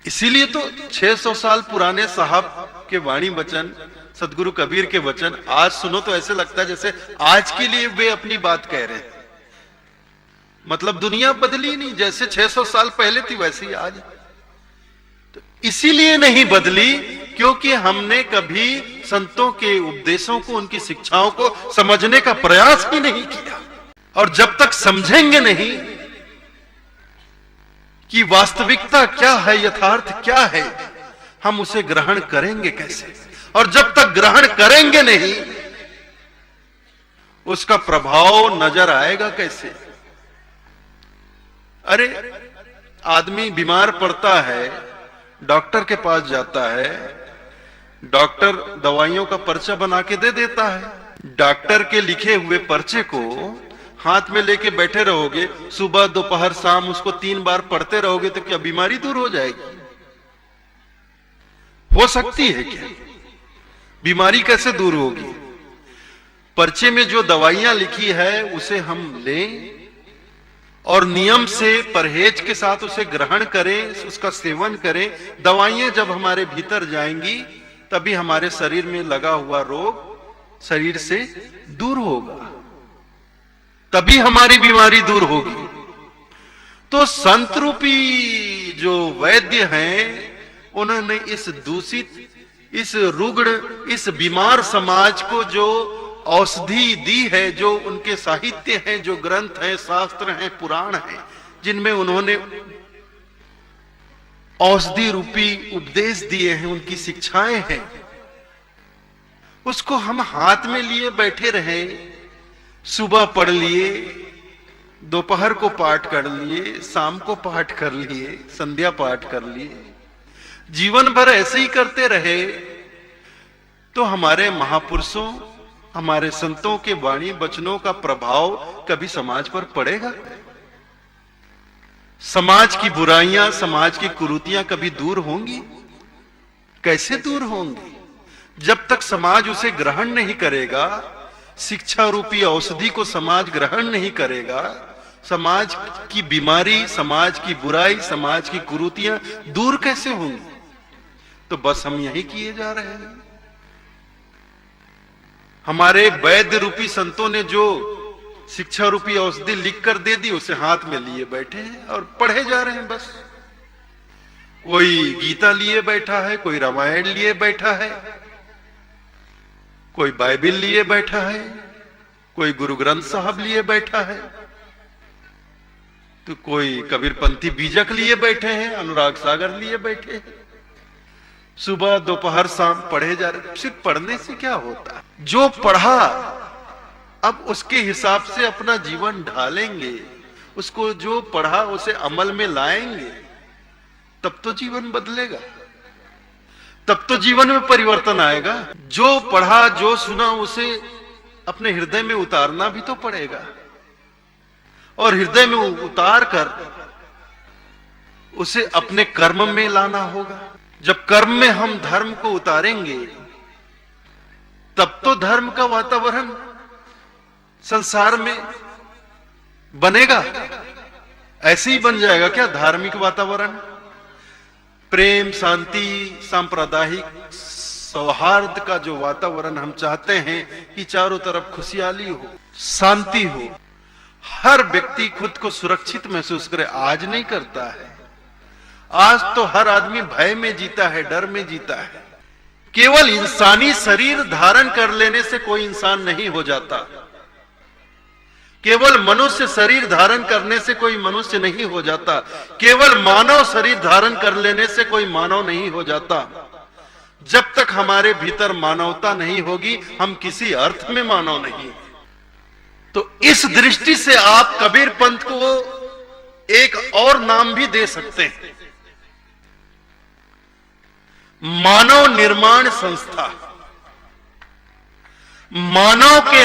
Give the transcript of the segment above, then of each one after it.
इसीलिए तो 600 साल पुराने साहब के वाणी वचन, सदगुरु कबीर के वचन आज सुनो तो ऐसे लगता है जैसे आज के लिए वे अपनी बात कह रहे हैं। मतलब दुनिया बदली नहीं, जैसे 600 साल पहले थी वैसे ही आज। तो इसीलिए नहीं बदली क्योंकि हमने कभी संतों के उपदेशों को, उनकी शिक्षाओं को समझने का प्रयास ही नहीं किया। और जब तक समझेंगे नहीं कि वास्तविकता क्या है, यथार्थ क्या है, हम उसे ग्रहण करेंगे कैसे? और जब तक ग्रहण करेंगे नहीं उसका प्रभाव नजर आएगा कैसे? अरे आदमी बीमार पड़ता है, डॉक्टर के पास जाता है, डॉक्टर दवाइयों का पर्चा बना के दे देता है। डॉक्टर के लिखे हुए पर्चे को हाथ में लेके बैठे रहोगे, सुबह दोपहर शाम उसको 3 बार पढ़ते रहोगे तो क्या बीमारी दूर हो जाएगी? हो सकती है क्या? बीमारी कैसे दूर होगी? पर्चे में जो दवाइयां लिखी है उसे हम लें और नियम से, परहेज के साथ उसे ग्रहण करें, उसका सेवन करें। दवाइयां जब हमारे भीतर जाएंगी तभी हमारे शरीर में लगा हुआ रोग शरीर से दूर होगा, तभी हमारी बीमारी दूर होगी। तो संत रूपी जो वैद्य हैं उन्होंने इस दूषित, इस रुग्ण, इस बीमार समाज को जो औषधि दी है, जो उनके साहित्य हैं, जो ग्रंथ हैं, शास्त्र हैं, पुराण हैं, जिनमें उन्होंने औषधि रूपी उपदेश दिए हैं, उनकी शिक्षाएं हैं, उसको हम हाथ में लिए बैठे रहे। सुबह पढ़ लिए, दोपहर को पाठ कर लिए, शाम को पाठ कर लिए, संध्या पाठ कर लिए, जीवन भर ऐसे ही करते रहे तो हमारे महापुरुषों, हमारे संतों के वाणी वचनों का प्रभाव कभी समाज पर पड़ेगा? समाज की बुराइयां, समाज की कुरीतियां कभी दूर होंगी? कैसे दूर होंगी? जब तक समाज उसे ग्रहण नहीं करेगा, शिक्षा रूपी औषधि को समाज ग्रहण नहीं करेगा, समाज की बीमारी, समाज की बुराई, समाज की कुरीतियां दूर कैसे होंगी? तो बस हम यही किए जा रहे हैं। हमारे वैद्य रूपी संतों ने जो शिक्षा रूपी औषधि लिख कर दे दी, उसे हाथ में लिए बैठे हैं और पढ़े जा रहे हैं। बस कोई गीता लिए बैठा है, कोई रामायण लिए बैठा है, कोई बाइबिल लिए बैठा है, कोई गुरु ग्रंथ साहब लिए बैठा है, तो कोई कबीरपंथी बीजक लिए बैठे हैं, अनुराग सागर लिए बैठे हैं। सुबह दोपहर शाम पढ़े जा रहे। सिर्फ पढ़ने से क्या होता है? जो पढ़ा अब उसके हिसाब से अपना जीवन ढालेंगे, उसको जो पढ़ा उसे अमल में लाएंगे, तब तो जीवन बदलेगा, तब तो जीवन में परिवर्तन आएगा। जो पढ़ा, जो सुना, उसे अपने हृदय में उतारना भी तो पड़ेगा और हृदय में उतार कर उसे अपने कर्म में लाना होगा। जब कर्म में हम धर्म को उतारेंगे तब तो धर्म का वातावरण संसार में बनेगा। ऐसे ही बन जाएगा क्या धार्मिक वातावरण? प्रेम, शांति, सांप्रदायिक सौहार्द का जो वातावरण हम चाहते हैं कि चारों तरफ खुशहाली हो, शांति हो, हर व्यक्ति खुद को सुरक्षित महसूस करे, आज नहीं करता है। आज तो हर आदमी भय में जीता है, डर में जीता है। केवल इंसानी शरीर धारण कर लेने से कोई इंसान नहीं हो जाता, केवल मनुष्य शरीर धारण करने से कोई मनुष्य नहीं हो जाता, केवल मानव शरीर धारण कर लेने से कोई मानव नहीं हो जाता। जब तक हमारे भीतर मानवता नहीं होगी, हम किसी अर्थ में मानव नहीं। तो इस दृष्टि से आप कबीर पंथ को एक और नाम भी दे सकते हैं, मानव निर्माण संस्था। मानव के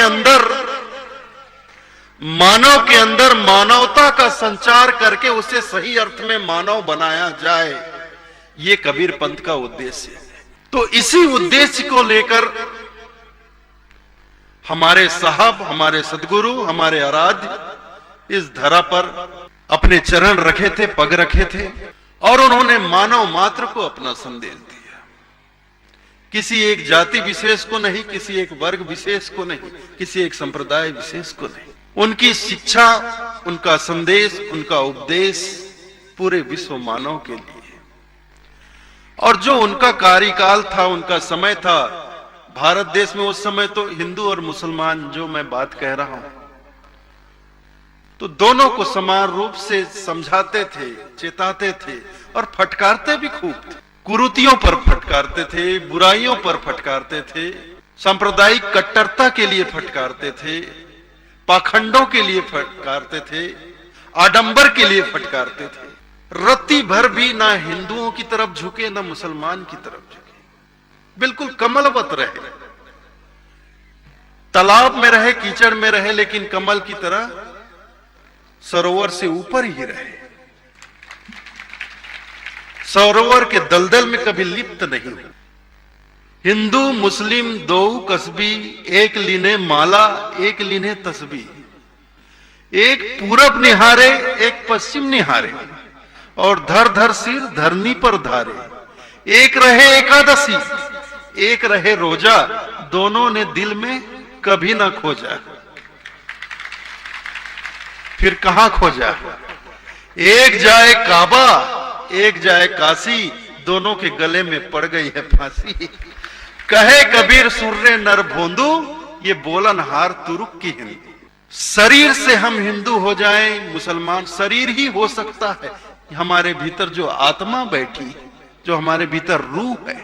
अंदर मानवता का संचार करके उसे सही अर्थ में मानव बनाया जाए, ये कबीर पंथ का उद्देश्य है। तो इसी उद्देश्य को लेकर हमारे साहब, हमारे सदगुरु, हमारे आराध्य इस धरा पर अपने चरण रखे थे, पग रखे थे, और उन्होंने मानव मात्र को अपना संदेश दिया। किसी एक जाति विशेष को नहीं, किसी एक वर्ग विशेष को नहीं, किसी एक संप्रदाय विशेष को नहीं। उनकी शिक्षा, उनका संदेश, उनका उपदेश पूरे विश्व मानव के लिए। और जो उनका कार्यकाल था, उनका समय था, भारत देश में उस समय तो हिंदू और मुसलमान जो मैं बात कह रहा हूं, तो दोनों को समान रूप से समझाते थे, चेताते थे और फटकारते भी खूब थे। कुरीतियों पर फटकारते थे, बुराइयों पर फटकारते थे, सांप्रदायिक कट्टरता के लिए फटकारते थे, पाखंडों के लिए फटकारते थे, आडंबर के लिए फटकारते थे। रत्ती भर भी ना हिंदुओं की तरफ झुके, ना मुसलमान की तरफ झुके, बिल्कुल कमलवत रहे, तालाब में रहे, कीचड़ में रहे, लेकिन कमल की तरह सरोवर से ऊपर ही रहे। सरोवर के दलदल में कभी लिप्त नहीं हुए। हिंदू मुस्लिम दो कसबी, एक लीने माला, एक लीने तस्बी, एक पूरब निहारे, एक पश्चिम निहारे, और धर धर सिर धरनी पर धारे। एक रहे एकादशी, एक रहे रोजा, दोनों ने दिल में कभी ना खोजा। फिर कहां खोजा? एक जाए काबा, एक जाए काशी, दोनों के गले में पड़ गई है फांसी। कहे कबीर सुर्रे नर भोंदू, ये बोलन हार तुरुक की हिंदी। शरीर से हम हिंदू हो जाएं, मुसलमान, शरीर ही हो सकता है। हमारे भीतर जो आत्मा बैठी, जो हमारे भीतर रूह है,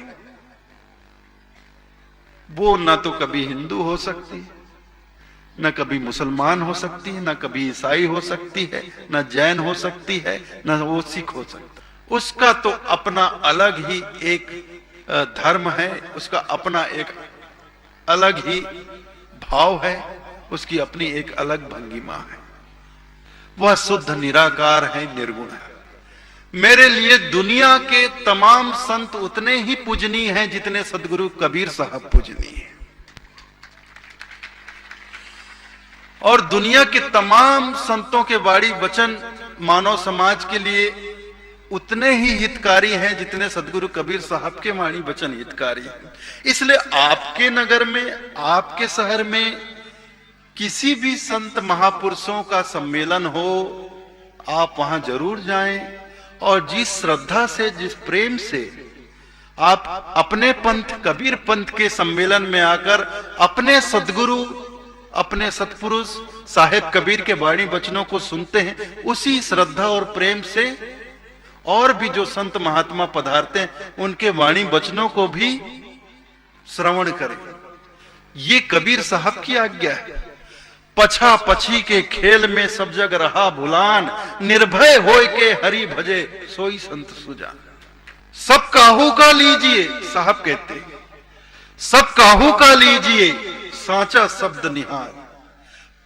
वो ना तो कभी हिंदू हो सकती है, न कभी मुसलमान हो सकती है, न कभी ईसाई हो सकती है, न जैन हो सकती है, न वो सिख हो सकता है। उसका तो अपना अलग ही एक धर्म है, उसका अपना एक अलग ही भाव है, उसकी अपनी एक अलग भंगिमा है। वह शुद्ध निराकार है, निर्गुण है। मेरे लिए दुनिया के तमाम संत उतने ही पूजनीय हैं जितने सदगुरु कबीर साहब पूजनीय हैं, और दुनिया के तमाम संतों के वाणी वचन मानव समाज के लिए उतने ही हितकारी हैं जितने सदगुरु कबीर साहब के वाणी वचन हितकारी हैं। इसलिए आपके नगर में, आपके शहर में किसी भी संत महापुरुषों का सम्मेलन हो, आप वहां जरूर जाएं, और जिस श्रद्धा से, जिस प्रेम से आप अपने पंथ, कबीर पंथ के सम्मेलन में आकर अपने सदगुरु, अपने सतपुरुष साहेब कबीर के वाणी वचनों को सुनते हैं, उसी श्रद्धा और प्रेम से और भी जो संत महात्मा पधारते हैं, उनके वाणी वचनों को भी श्रवण करें। ये कबीर साहब की आज्ञा है। पछा पछी के खेल में सब जग रहा भुलान, निर्भय होय के हरि भजे सोई संत सुजान। सब काहू का लीजिए, साहब कहते हैं, सब काहू का लीजिए, साचा शब्द निहार।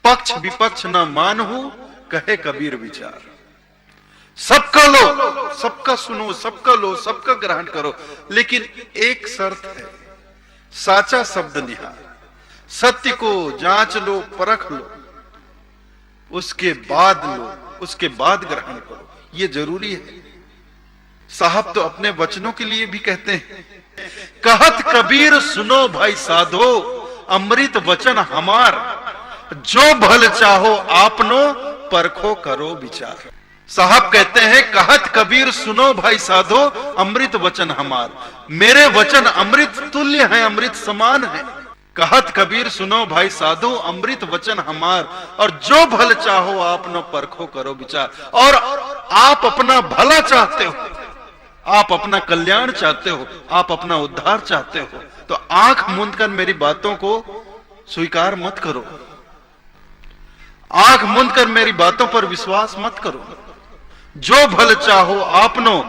पक्ष विपक्ष न मानहु, कहे कबीर विचार। सबका लो, सबका सुनो, सबका लो, सबका ग्रहण करो, लेकिन एक शर्त है, साचा शब्द निहार। सत्य को जांच लो, परख लो, उसके बाद लो, उसके बाद ग्रहण करो, ये जरूरी है। साहब तो अपने वचनों के लिए भी कहते हैं, कहत कबीर सुनो भाई साधो, अमृत वचन हमार, जो भल चाहो आपनो, परखो करो विचार। साहब कहते हैं, कहत कबीर सुनो भाई साधो, अमृत वचन हमार। मेरे वचन अमृत तुल्य हैं, अमृत समान है। कहत कबीर सुनो भाई साधो, अमृत वचन हमार, और जो भल चाहो आपनो, परखो करो विचार। और आप अपना भला चाहते हो, आप अपना कल्याण चाहते हो, आप अपना उद्धार चाहते हो, तो आंख मूंद कर मेरी बातों को स्वीकार मत करो, आंख मूंद कर मेरी बातों पर विश्वास मत करो। जो भल चाहो आपनो,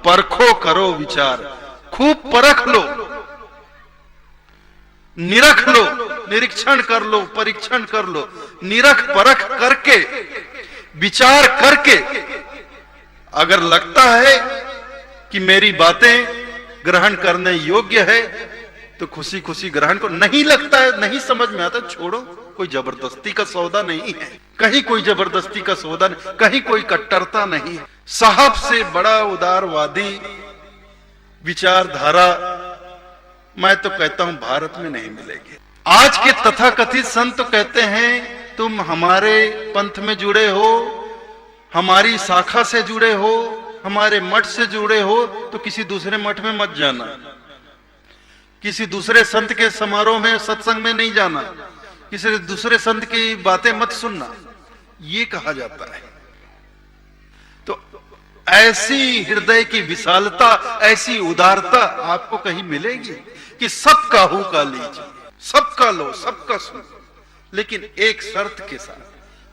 परखो करो विचार। खूब परख लो, निरख लो, निरीक्षण कर लो, परीक्षण कर लो, निरख परख करके, विचार करके, अगर लगता है कि मेरी बातें ग्रहण करने योग्य है तो खुशी खुशी ग्रहण करो। नहीं लगता है, नहीं समझ में आता, छोड़ो, कोई जबरदस्ती का सौदा नहीं है, कहीं कोई जबरदस्ती का सौदा नहीं, कहीं कोई कट्टरता नहीं है। साहब से बड़ा उदारवादी विचारधारा मैं तो कहता हूं भारत में नहीं मिलेगी। आज के तथाकथित संत तो कहते हैं तुम हमारे पंथ में जुड़े हो, हमारी शाखा से जुड़े हो, हमारे मठ से जुड़े हो, तो किसी दूसरे मठ में मत जाना, किसी दूसरे संत के समारोह में सत्संग में नहीं जाना, किसी दूसरे संत की बातें मत सुनना, ये कहा जाता है। तो ऐसी हृदय की विशालता, ऐसी उदारता आपको कहीं मिलेगी कि सबका हु का लीजिए, सबका लो, सबका सुनो, लेकिन एक शर्त के साथ,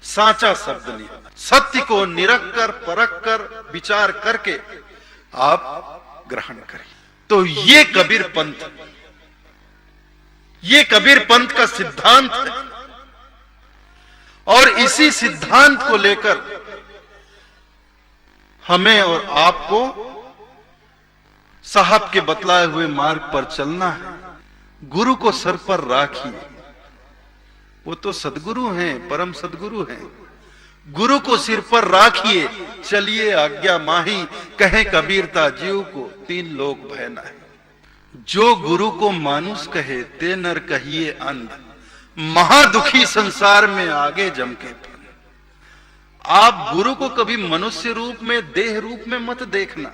सांचा शब्द नहीं, सत्य को निरख कर परख कर विचार करके आप ग्रहण करें। तो ये कबीर पंथ, ये कबीर पंथ का सिद्धांत है, और इसी सिद्धांत को लेकर हमें और आपको साहब के बतलाए हुए मार्ग पर चलना है। गुरु को सर पर राखिए, वो तो सदगुरु हैं, परम सदगुरु हैं। गुरु को सिर पर राखिए, चलिए आज्ञा माही, कहे कबीरता जीव को तीन लोक भय न है। जो गुरु को मानुष कहे ते नर कहिए अंध, महादुखी संसार में आगे जम के। आप गुरु को कभी मनुष्य रूप में, देह रूप में मत देखना।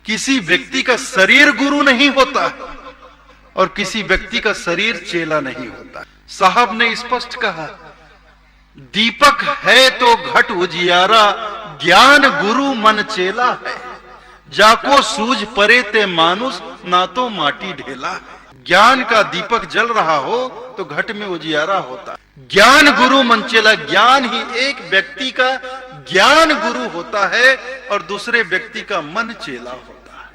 किसी व्यक्ति का शरीर गुरु नहीं होता और किसी व्यक्ति का शरीर चेला नहीं होता। साहब ने स्पष्ट कहा, दीपक है तो घट उजियारा, ज्ञान गुरु मन चेला है, जाको सूझ परे ते मानुष, ना तो माटी ढेला है। ज्ञान का दीपक जल रहा हो तो घट में उजियारा होता। ज्ञान गुरु मन चेला, ज्ञान ही एक व्यक्ति का ज्ञान गुरु होता है और दूसरे व्यक्ति का मन चेला होता है।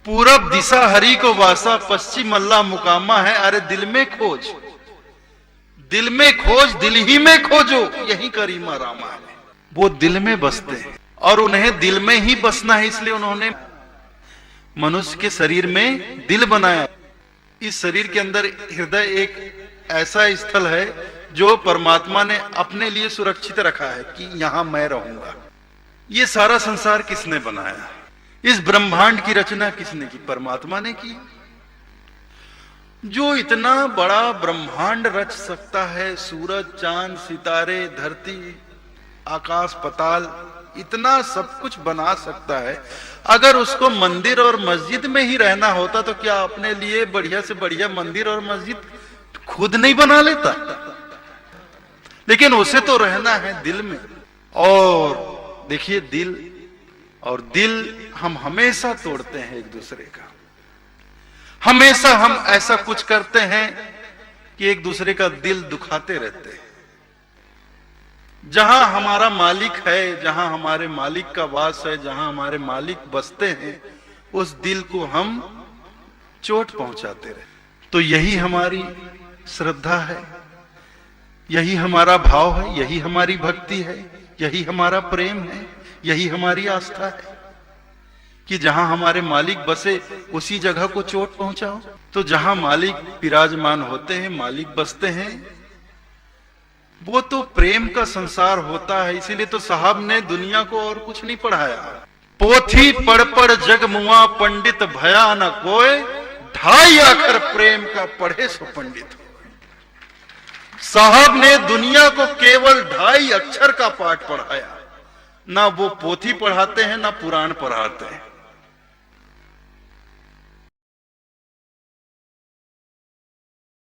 पूरब दिशा हरि को वासा, पश्चिम अल्लाह मुकामा है। अरे दिल में खोज, दिल में खोज, दिल ही में खोजो, यही करीमा रामा है। वो दिल में बसते हैं और उन्हें दिल में ही बसना है, इसलिए उन्होंने मनुष्य के शरीर में दिल बनाया। इस शरीर के अंदर हृदय एक ऐसा स्थल है जो परमात्मा ने अपने लिए सुरक्षित रखा है कि यहां मैं रहूंगा। ये सारा संसार किसने बनाया? इस ब्रह्मांड की रचना किसने की? परमात्मा ने की। जो इतना बड़ा ब्रह्मांड रच सकता है, सूरज, चांद, सितारे, धरती, आकाश, पाताल, इतना सब कुछ बना सकता है, अगर उसको मंदिर और मस्जिद में ही रहना होता तो क्या अपने लिए बढ़िया से बढ़िया मंदिर और मस्जिद खुद नहीं बना लेता? लेकिन उसे तो रहना है दिल में। और देखिए, दिल और दिल हम हमेशा तोड़ते हैं एक दूसरे का। हमेशा हम ऐसा कुछ करते हैं कि एक दूसरे का दिल दुखाते रहते हैं। जहां हमारा मालिक है, जहां हमारे मालिक का वास है, जहां हमारे मालिक बसते हैं, उस दिल को हम चोट पहुंचाते रहे। तो यही हमारी श्रद्धा है, यही हमारा भाव है, यही हमारी भक्ति है, यही हमारा प्रेम है, यही हमारी आस्था है कि जहां हमारे मालिक बसे उसी जगह को चोट पहुंचाओ। तो जहां मालिक विराजमान होते हैं, मालिक बसते हैं, वो तो प्रेम का संसार होता है। इसीलिए तो साहब ने दुनिया को और कुछ नहीं पढ़ाया। पोथी पढ़ पढ़ जग मुआ, पंडित भया न कोय, ढाई आखर प्रेम का पढ़े सो पंडित हो। साहब ने दुनिया को केवल 2.5 अक्षर का पाठ पढ़ाया। ना वो पोथी पढ़ाते हैं, ना पुराण पढ़ाते हैं।